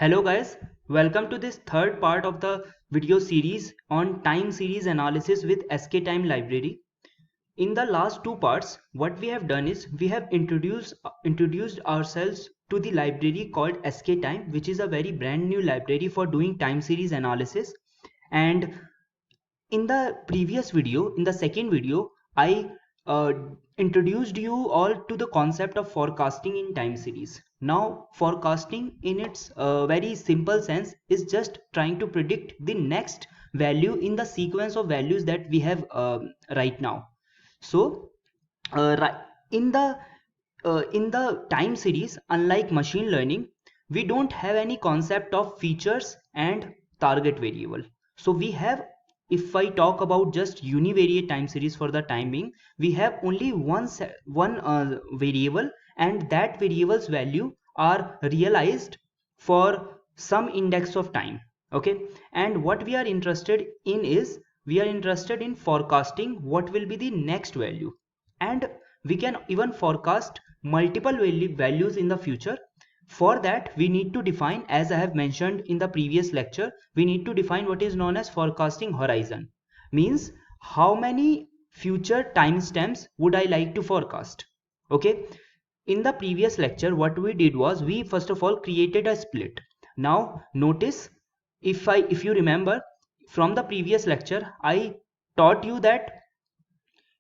Hello guys, welcome to this third part of the video series on time series analysis with skTime library. In the last two parts, what we have done is we have introduced ourselves to the library called skTime, which is a very brand new library for doing time series analysis. And in the previous video, in the second video, I uh, introduced you all to the concept of forecasting in time series. Now, forecasting in its very simple sense is just trying to predict the next value in the sequence of values that we have right now. So, uh, in the in the time series, unlike machine learning, we don't have any concept of features and target variable. So we have, if I talk about just univariate time series for the time being, we have only one variable, and that variable's value are realized for some index of time. Okay, and what we are interested in is we are interested in forecasting what will be the next value, and we can even forecast multiple values in the future. For that, we need to define, as I have mentioned in the previous lecture, we need to define what is known as forecasting horizon. Means how many future timestamps would I like to forecast. Okay, in the previous lecture what we did was we first of all created a split. Now notice, if you remember from the previous lecture, I taught you that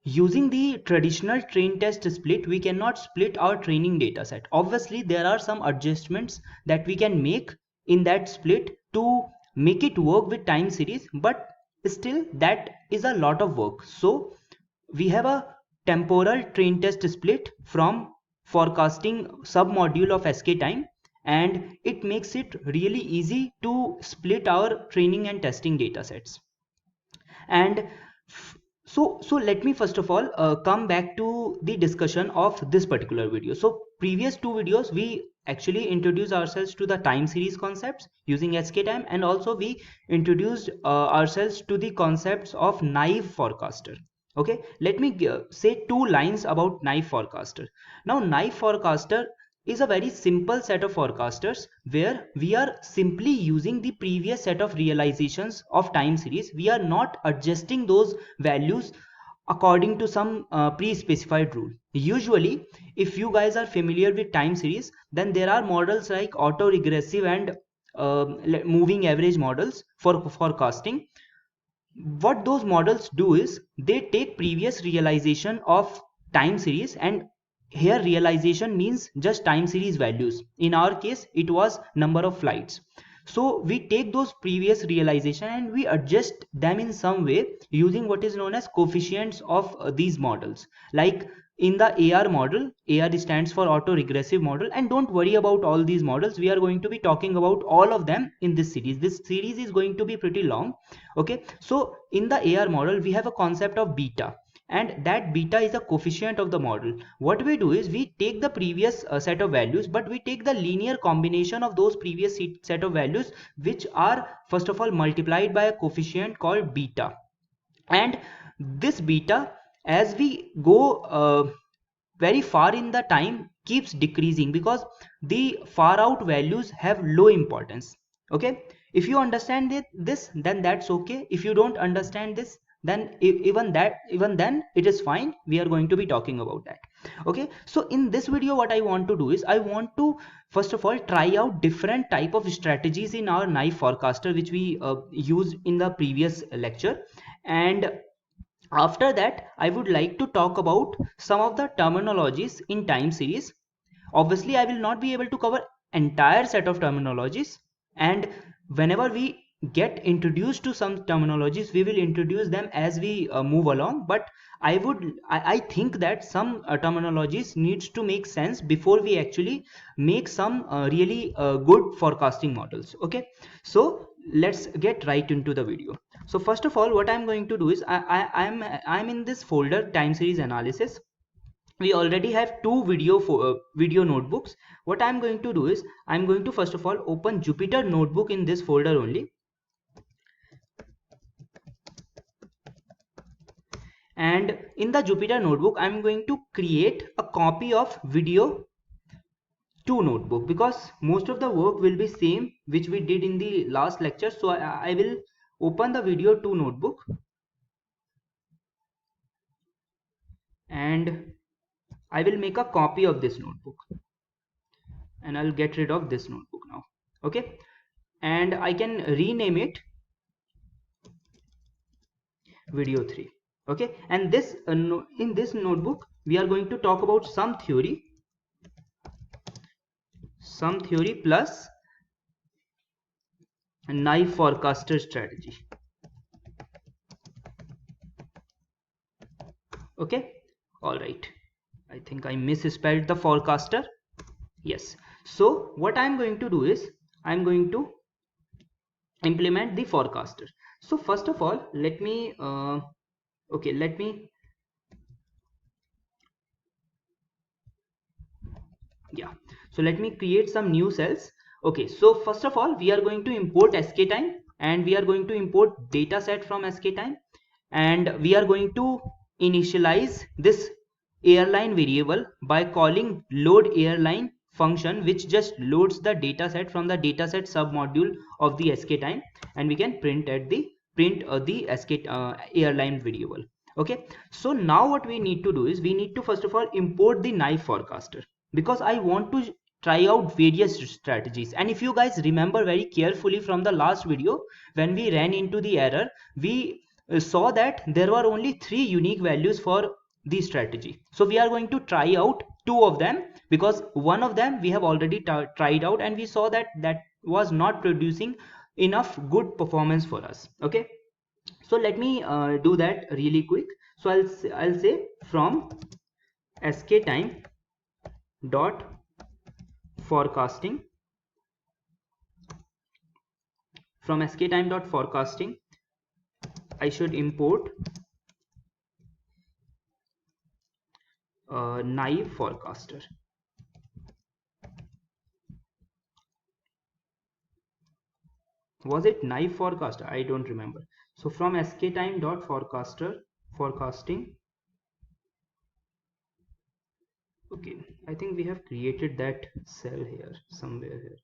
using the traditional train test split, we cannot split our training data set. Obviously, there are some adjustments that we can make in that split to make it work with time series, but still that is a lot of work. So we have a temporal train test split from forecasting submodule of skTime, and it makes it really easy to split our training and testing data sets. And so let me first of all come back to the discussion of this particular video. So previous two videos we actually introduced ourselves to the time series concepts using skTime, and also we introduced ourselves to the concepts of naive forecaster. Okay, let me say two lines about naive forecaster. Now naive forecaster is a very simple set of forecasters where we are simply using the previous set of realizations of time series. We are not adjusting those values according to some pre-specified rule. Usually, if you guys are familiar with time series, then there are models like auto-regressive and moving average models for forecasting. What those models do is they take previous realization of time series, and here realization means just time series values. In our case it was number of flights. So we take those previous realization and we adjust them in some way using what is known as coefficients of these models. Like in the AR model, AR stands for auto regressive model, and don't worry about all these models, we are going to be talking about all of them in this series. This series is going to be pretty long. Okay, so in the AR model we have a concept of beta, and that beta is a coefficient of the model. What we do is we take the previous set of values, but we take the linear combination of those previous set of values, which are first of all multiplied by a coefficient called beta. And this beta, as we go very far in the time, keeps decreasing because the far out values have low importance. Okay, if you understand this, then that's okay. If you don't understand this, then even then it is fine. We are going to be talking about that. Okay, so in this video what I want to do is I want to first of all try out different type of strategies in our naive forecaster, which we used in the previous lecture. And after that, I would like to talk about some of the terminologies in time series. Obviously, I will not be able to cover entire set of terminologies, and whenever we get introduced to some terminologies, we will introduce them as we move along. But I think that some terminologies needs to make sense before we actually make some really good forecasting models. Okay, so let's get right into the video. So first of all, what I'm going to do is I'm in this folder time series analysis. We already have two video notebooks. What I'm going to do is I'm going to first of all open Jupyter notebook in this folder only, and in the Jupyter notebook I'm going to create a copy of video two notebook, because most of the work will be same which we did in the last lecture. So I will open the video two notebook, and I will make a copy of this notebook, and I'll get rid of this notebook now. Okay, and I can rename it video 3. Okay, and this in this notebook we are going to talk about some theory plus knife forecaster strategy. Okay, all right, I think I misspelled the forecaster. Yes, so what I'm going to do is I'm going to implement the forecaster. So first of all, let me let me create some new cells. Okay, so first of all we are going to import skTime, and we are going to import data set from skTime, and we are going to initialize this airline variable by calling load airline function, which just loads the data set from the dataset submodule of the skTime, and we can print the airline variable. Okay, so now what we need to do is we need to first of all import the knife forecaster, because I want to try out various strategies. And if you guys remember very carefully from the last video, when we ran into the error, we saw that there were only 3 unique values for the strategy. So we are going to try out 2 of them, because one of them we have already tried out and we saw that that was not producing enough good performance for us. Okay, so let me do that really quick. So I'll say from skTime dot forecasting, from skTime dot forecasting I should import naive forecaster. Was it naive forecaster? I don't remember. So from skTime dot forecasting. Okay, I think we have created that cell here somewhere here.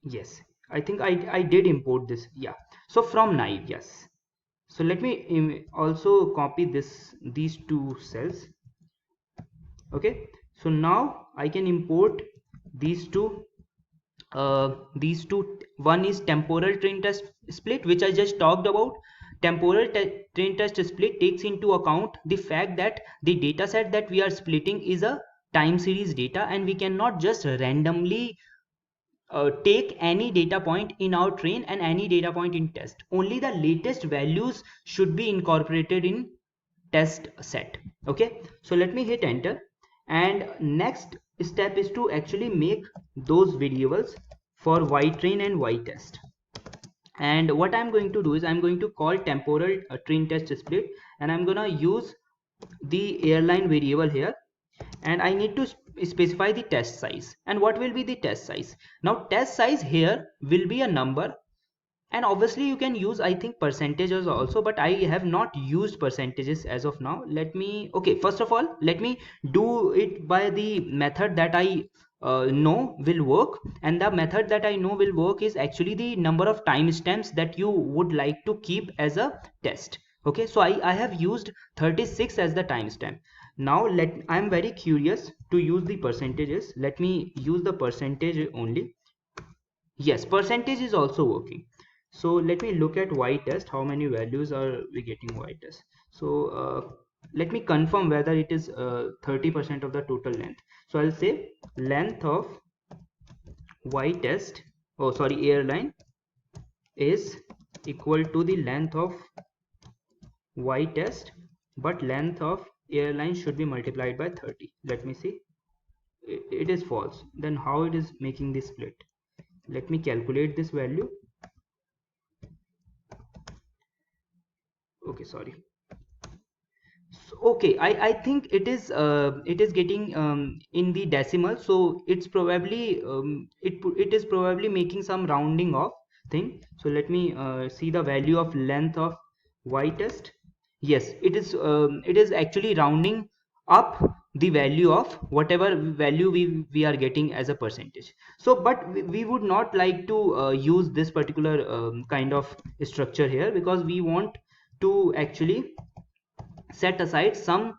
Yes, I think I did import this. Yeah, so from naive, yes. So let me also copy these two cells. Okay, so now I can import these two. One is temporal train test split, which I just talked about. Temporal train test split takes into account the fact that the data set that we are splitting is a time series data, and we cannot just randomly take any data point in our train and any data point in test. Only the latest values should be incorporated in test set. Okay, so let me hit enter, and next step is to actually make those variables for y train and y test. And what I'm going to do is I'm going to call temporal train test split, and I'm gonna use the airline variable here, and I need to specify the test size. And what will be the test size? Now test size here will be a number, and obviously you can use I think percentages also, but I have not used percentages as of now. Let me, okay, first of all let me do it by the method that I know will work, and the method that I know will work is actually the number of timestamps that you would like to keep as a test. Okay, so I have used 36 as the timestamp. Now I'm very curious to use the percentages. Let me use the percentage only. Yes, percentage is also working. So let me look at y test. How many values are we getting y test? So let me confirm whether it is 30% of the total length. So I'll say length of y test, oh sorry, airline is equal to the length of y test, but length of airline should be multiplied by 30. Let me see. It is false. Then how it is making this split? Let me calculate this value. Okay, sorry. So, okay, I think it is getting in the decimal, so it's probably it is probably making some rounding off thing. So let me see the value of length of y test. Yes, it is actually rounding up the value of whatever value we are getting as a percentage. So but we would not like to use this particular kind of structure here, because we want to actually set aside some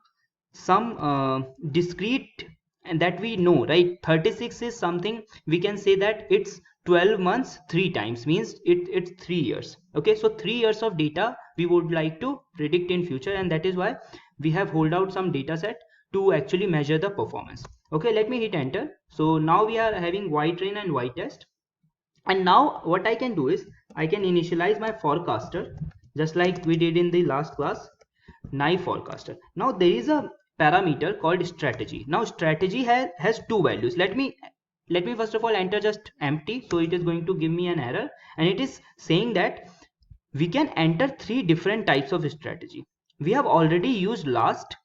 discrete, and that we know, right? 36 is something we can say that it's 12 months 3 times, means it's 3 years. Okay, so 3 years of data we would like to predict in future, and that is why we have hold out some data set to actually measure the performance. Okay, let me hit enter. So now we are having y train and y test, and now what I can do is I can initialize my forecaster just like we did in the last class, naive forecaster. Now there is a parameter called strategy. Now strategy has two values. Let me first of all enter just empty, so it is going to give me an error, and it is saying that we can enter three different types of strategy. We have already used last,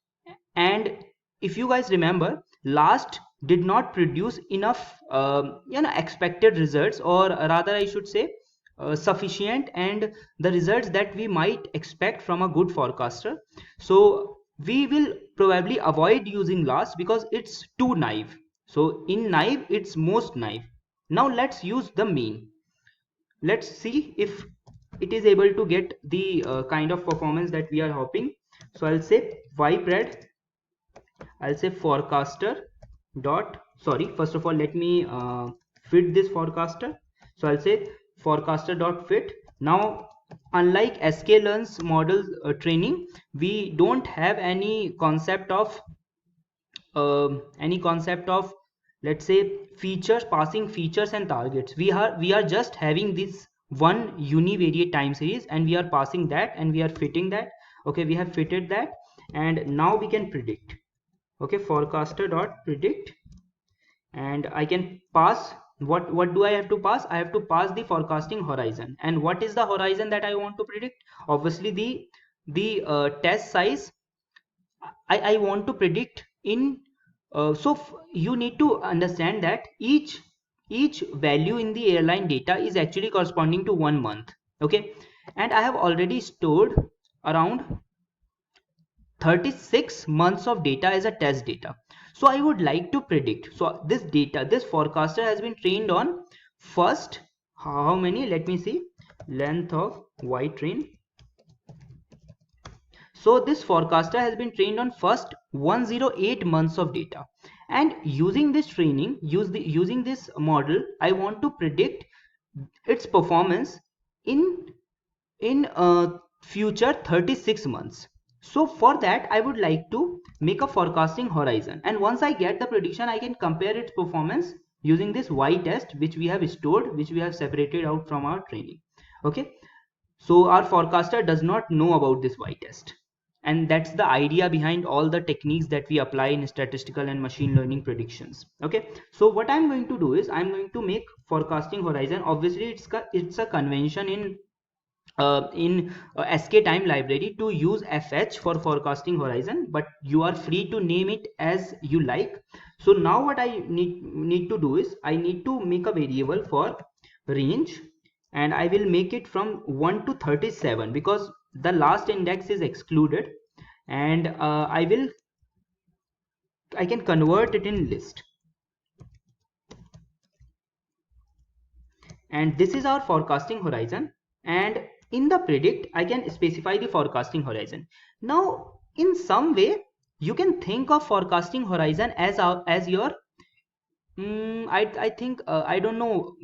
and if you guys remember, last did not produce enough expected results, or rather I should say sufficient and the results that we might expect from a good forecaster. So we will probably avoid using last because it's too naive. So in naive it's most naive. Now let's use the mean. Let's see if it is able to get the kind of performance that we are hoping. So I'll say ypred, I'll say forecaster dot, sorry, first of all let me fit this forecaster. So I'll say forecaster dot fit. Now unlike sklearn's model training, we don't have any concept of, let's say, features, passing features and targets. We are just having this one univariate time series, and we are passing that and we are fitting that. Okay, we have fitted that, and now we can predict. Okay, forecaster dot predict, and I can pass, what do I have to pass? I have to pass the forecasting horizon. And what is the horizon that I want to predict? Obviously the test size I want to predict in you need to understand that each value in the airline data is actually corresponding to 1 month. Okay, and I have already stored around 36 months of data as a test data. So I would like to predict. So this data, this forecaster has been trained on first, how many, let me see, length of y train. So this forecaster has been trained on first 108 months of data, and using this training, using this model, I want to predict its performance in future 36 months. So for that I would like to make a forecasting horizon, and once I get the prediction I can compare its performance using this y test which we have stored, which we have separated out from our training. Okay, so our forecaster does not know about this y test, and that's the idea behind all the techniques that we apply in statistical and machine learning predictions. Okay, so what I'm going to do is I'm going to make forecasting horizon. Obviously it's a convention in skTime library to use fh for forecasting horizon, but you are free to name it as you like. So now what I need to do is I need to make a variable for range, and I will make it from 1 to 37 because the last index is excluded, and I can convert it in list, and this is our forecasting horizon. And in the predict I can specify the forecasting horizon. Now in some way you can think of forecasting horizon as your I think I don't know,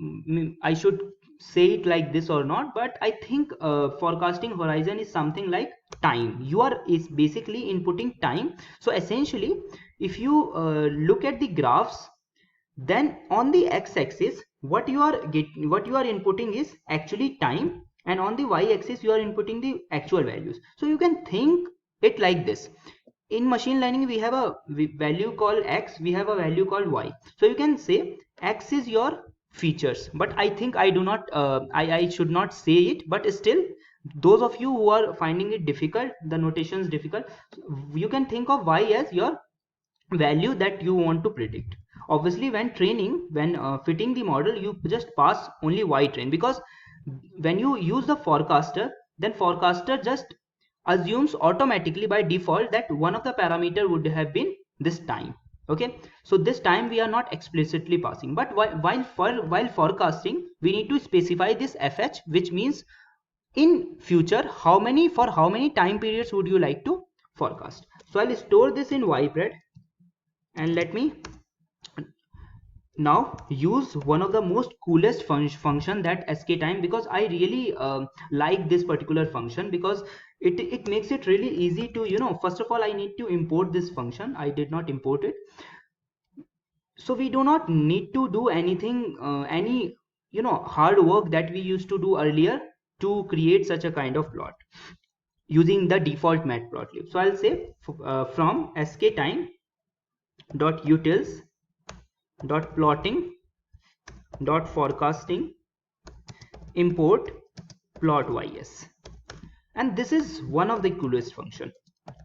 I should say it like this or not, but I think forecasting horizon is something like time. You are is basically inputting time. So essentially if you look at the graphs, then on the x-axis what you are inputting is actually time, and on the y-axis you are inputting the actual values. So you can think it like this. In machine learning we have a value called x, we have a value called y. So you can say x is your features, but I think I do not I should not say it, but still those of you who are finding it difficult, the notations difficult, you can think of y as your value that you want to predict. Obviously when training, when fitting the model, you just pass only y train, because when you use the forecaster, then forecaster just assumes automatically by default that one of the parameter would have been this time. Okay, so this time we are not explicitly passing, but while forecasting we need to specify this fh, which means in future for how many time periods would you like to forecast. So I'll store this in ypred, and let me now use one of the most coolest function, that skTime, because I really like this particular function, because it makes it really easy to, first of all I need to import this function. I did not import it, so we do not need to do anything, any hard work that we used to do earlier to create such a kind of plot using the default matplotlib. So I'll say from skTime dot utils dot plotting dot forecasting import plot.ys, and this is one of the coolest function.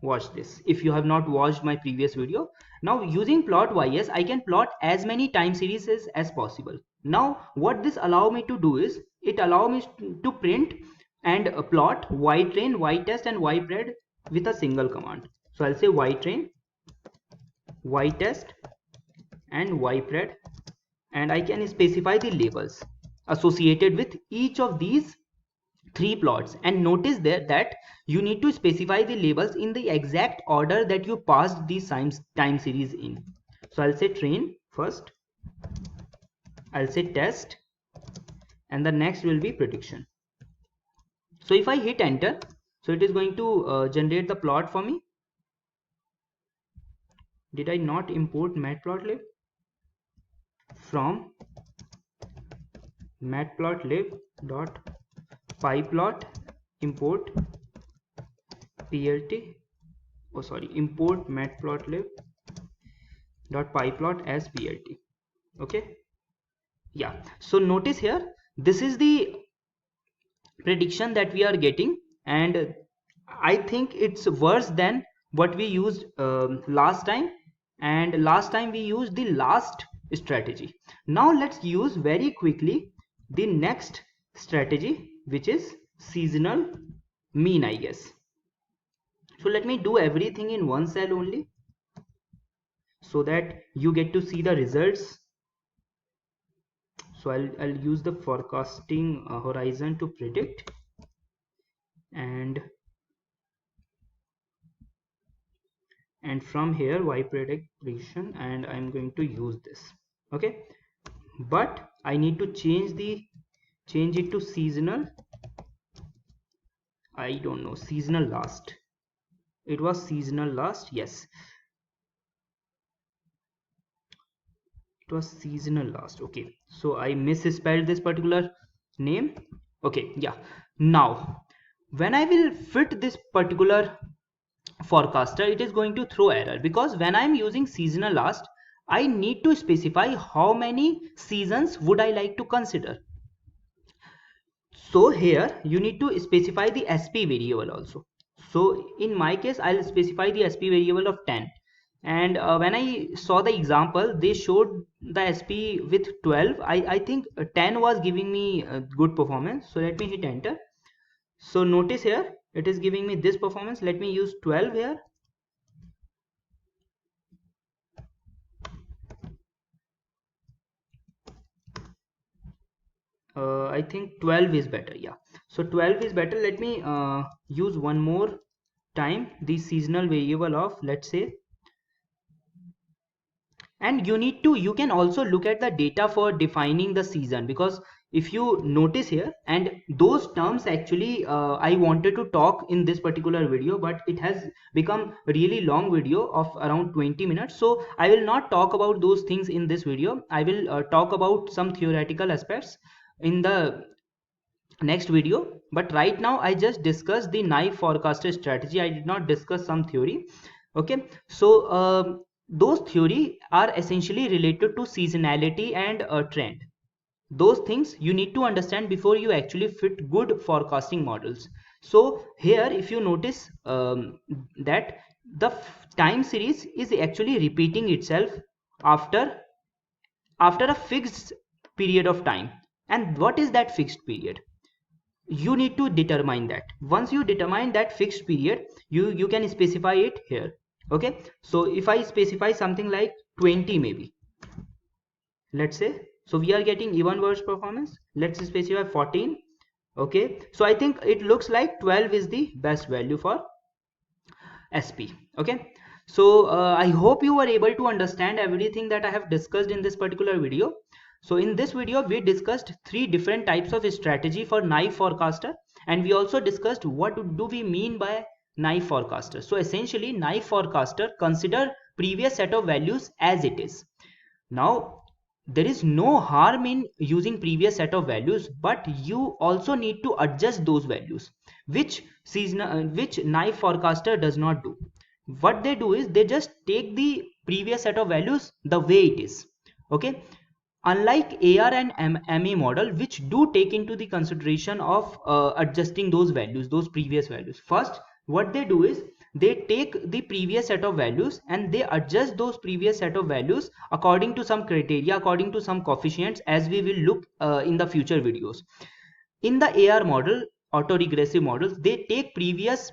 Watch this if you have not watched my previous video. Now using plot.ys I can plot as many time series as possible. Now what this allow me to do is, it allow me to print and plot ytrain, ytest and ypred with a single command. So I'll say ytrain, ytest and ypred, and I can specify the labels associated with each of these three plots. And notice there that you need to specify the labels in the exact order that you passed these time series in. So I'll say train first, I'll say test, and the next will be prediction. So if I hit enter, so it is going to generate the plot for me. Did I not import matplotlib? From matplotlib dot pyplot import plt, oh sorry, import matplotlib dot pyplot as plt. Okay, yeah, so notice here this is the prediction that we are getting, and I think it's worse than what we used last time, and last time we used the last strategy. Now let's use very quickly the next strategy, which is seasonal mean, I guess. So let me do everything in one cell only so that you get to see the results. So I'll use the forecasting horizon to predict, and from here y prediction, and I'm going to use this. Okay, but I need to change it to seasonal, I don't know, seasonal last. It was seasonal last, yes, it was seasonal last. Okay, so I misspelled this particular name. Okay, yeah, now when I will fit this particular forecaster, it is going to throw error, because when I'm using seasonal last I need to specify how many seasons would I like to consider. So here you need to specify the sp variable also. So in my case I'll specify the sp variable of 10, and when I saw the example they showed the sp with 12. I think 10 was giving me good performance, so let me hit enter. So notice here it is giving me this performance. Let me use 12 here. I think 12 is better. Yeah, so 12 is better. Let me use one more time the seasonal variable of, let's say, and you can also look at the data for defining the season, because if you notice here, and those terms actually I wanted to talk in this particular video, but it has become a really long video of around 20 minutes, so I will not talk about those things in this video. I will talk about some theoretical aspects in the next video, but right now I just discussed the naive forecaster strategy. I did not discuss some theory. Okay, so those theory are essentially related to seasonality and trend. Those things you need to understand before you actually fit good forecasting models. So here if you notice that the time series is actually repeating itself after a fixed period of time. And what is that fixed period? you need to determine that. Once you determine that fixed period, you can specify it here. Okay, so if I specify something like 20 maybe, let's say, so we are getting even worse performance. Let's specify 14. Okay, so I think it looks like 12 is the best value for SP. Okay, so I hope you were able to understand everything that I have discussed in this particular video. So in this video we discussed three different types of strategy for naive forecaster, and we also discussed what do we mean by naive forecaster. So essentially naive forecaster consider previous set of values as it is. Now there is no harm in using previous set of values, but you also need to adjust those values, which which naive forecaster does not do. What they do is they just take the previous set of values the way it is. Okay, unlike AR and MA model, which do take into the consideration of adjusting those values, those previous values. First, what they do is they take the previous set of values and they adjust those previous set of values according to some criteria, according to some coefficients, as we will look in the future videos. In the AR model, autoregressive models, they take previous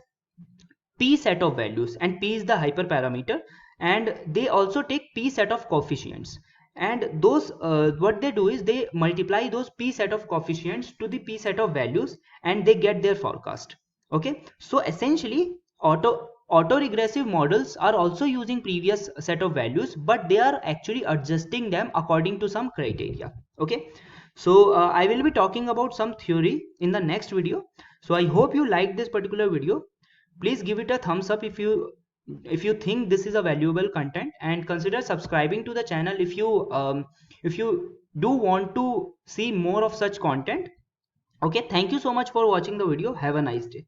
p set of values, and p is the hyperparameter, and they also take p set of coefficients, and those what they do is they multiply those p set of coefficients to the p set of values, and they get their forecast. Okay, so essentially autoregressive models are also using previous set of values, but they are actually adjusting them according to some criteria. Okay, so I will be talking about some theory in the next video. So I hope you liked this particular video. Please give it a thumbs up if you think this is a valuable content, and consider subscribing to the channel if you do want to see more of such content. Okay, thank you so much for watching the video. Have a nice day.